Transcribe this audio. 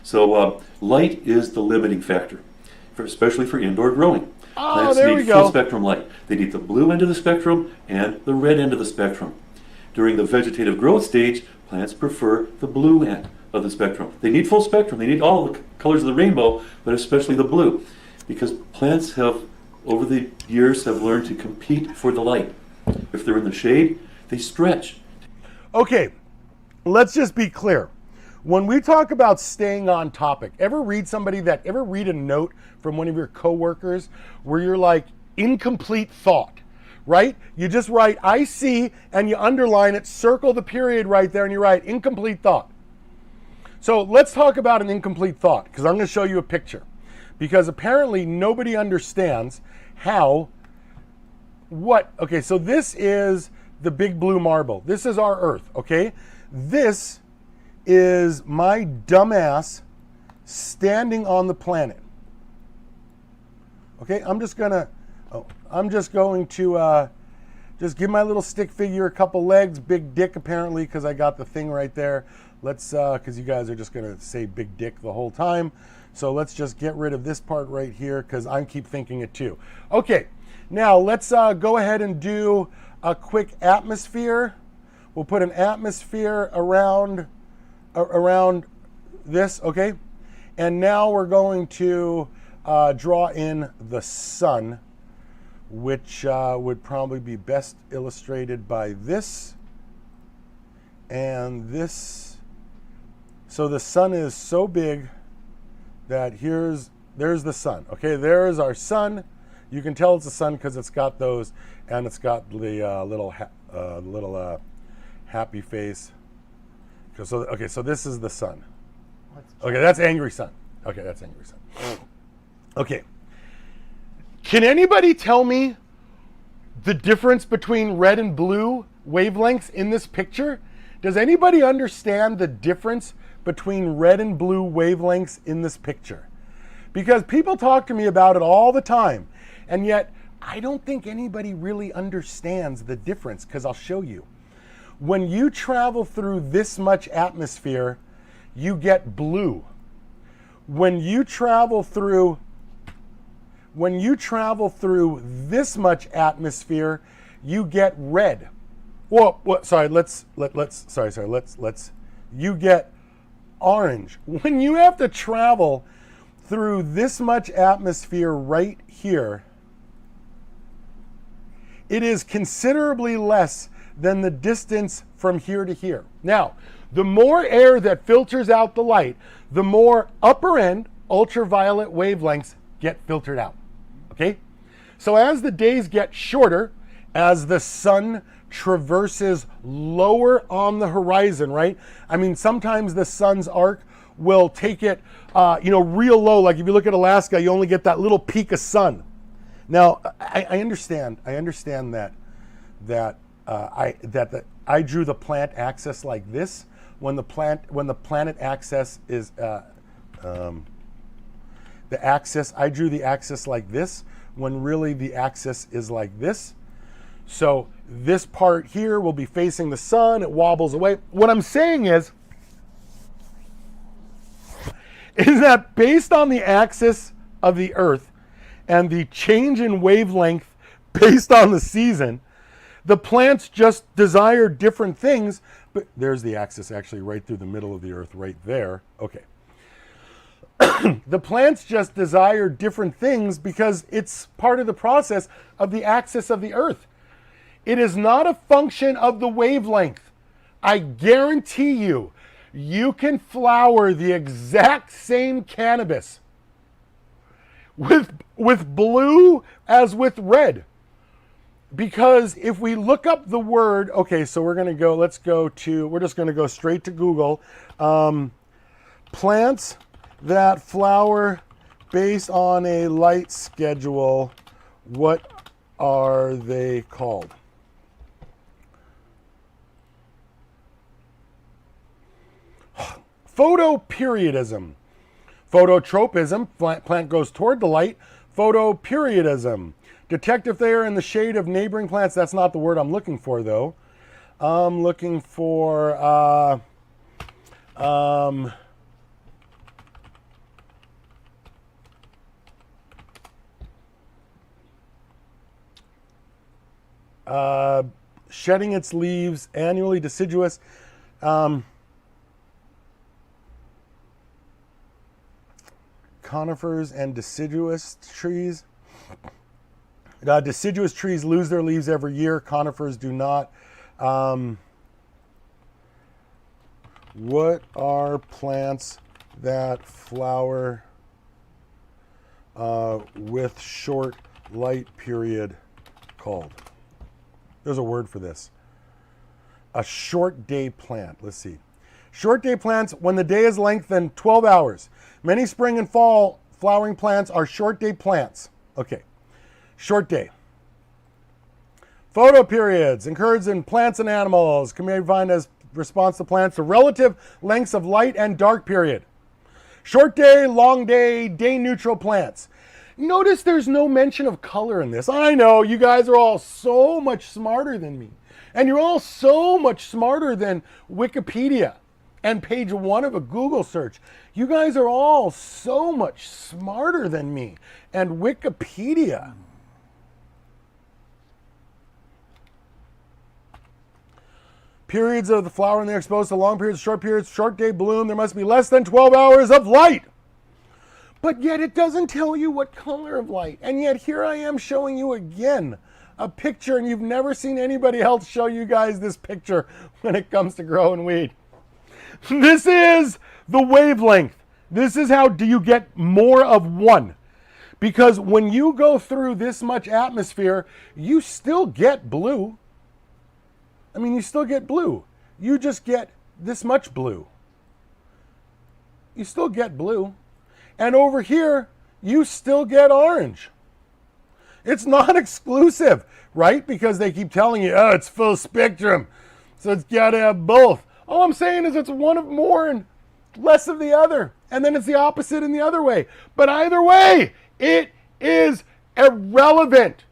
So light is the limiting factor, especially for indoor growing. Oh, Plants there we need go. full spectrum light. They need the blue end of the spectrum and the red end of the spectrum. During the vegetative growth stage, plants prefer the blue end of the spectrum. They need full spectrum. They need all the colors of the rainbow, but especially the blue, because plants have, over the years, have learned to compete for the light. If they're in the shade, they stretch. Okay, let's just be clear. When we talk about staying on topic, ever read a note from one of your coworkers where you're like, incomplete thought, right? You just write, I see, and you underline it, circle the period right there, and you write, incomplete thought. So let's talk about an incomplete thought, because I'm going to show you a picture. Because apparently nobody understands okay, so this is the big blue marble. This is our Earth, okay? This is my dumbass standing on the planet. Okay, I'm just going to just give my little stick figure a couple legs, big dick apparently, because I got the thing right there. Let's, because you guys are just going to say big dick the whole time. So let's just get rid of this part right here, because I keep thinking it too. Okay, now let's go ahead and do a quick atmosphere. We'll put an atmosphere around this, okay? And now we're going to draw in the sun, which would probably be best illustrated by this and this. So the sun is so big that there's the sun. Okay, there's our sun. You can tell it's the sun because it's got those, and it's got the little happy face. Okay, so this is the sun. Okay, that's angry sun. Okay, that's angry sun. Okay. Can anybody tell me the difference between red and blue wavelengths in this picture? Does anybody understand the difference between red and blue wavelengths in this picture? Because people talk to me about it all the time, and yet I don't think anybody really understands the difference, because I'll show you. When you travel through this much atmosphere, you get blue. When you travel through this much atmosphere, you get red. You get orange. When you have to travel through this much atmosphere right here, it is considerably less than the distance from here to here. Now, the more air that filters out the light, the more upper end ultraviolet wavelengths get filtered out. Okay? So as the days get shorter, as the sun traverses lower on the horizon, right? I mean, sometimes the sun's arc will take it, real low. Like if you look at Alaska, you only get that little peak of sun. Now, I understand that I drew the plant axis like this. When the planet axis is the axis, I drew the axis like this, when really the axis is like this. So this part here will be facing the sun, it wobbles away. What I'm saying is that based on the axis of the Earth and the change in wavelength based on the season, the plants just desire different things. But there's the axis actually right through the middle of the Earth right there. Okay. The plants just desire different things because it's part of the process of the axis of the Earth. It is not a function of the wavelength. I guarantee you, you can flower the exact same cannabis with blue as with red. Because if we look up the word, okay, so we're just going to go straight to Google. Plants that flower based on a light schedule, what are they called? Photoperiodism. Phototropism, plant goes toward the light. Photoperiodism. Detect if they are in the shade of neighboring plants. That's not the word I'm looking for, though. I'm looking for shedding its leaves annually, deciduous. Conifers and deciduous trees. Deciduous trees lose their leaves every year. Conifers do not. What are plants that flower with short light period called? There's a word for this. A short day plant. Let's see. Short day plants, when the day is lengthened 12 hours. Many spring and fall flowering plants are short day plants. Okay. Short day. Photoperiods occurs in plants and animals. Can be defined as response to plants to relative lengths of light and dark period. Short day, long day, day neutral plants. Notice there's no mention of color in this. I know you guys are all so much smarter than me. And you're all so much smarter than Wikipedia and page 1 of a Google search. You guys are all so much smarter than me and Wikipedia. Periods of the flower and they're exposed to long periods, short day bloom. There must be less than 12 hours of light. But yet it doesn't tell you what color of light. And yet here I am showing you again a picture, and you've never seen anybody else show you guys this picture when it comes to growing weed. This is the wavelength. This is how do you get more of one. Because when you go through this much atmosphere, you still get blue. I mean, you still get blue. You just get this much blue. You still get blue. And over here, you still get orange. It's not exclusive, right? Because they keep telling you, oh, it's full spectrum. So it's got to have both. All I'm saying is it's one of more and less of the other. And then it's the opposite in the other way. But either way, it is irrelevant.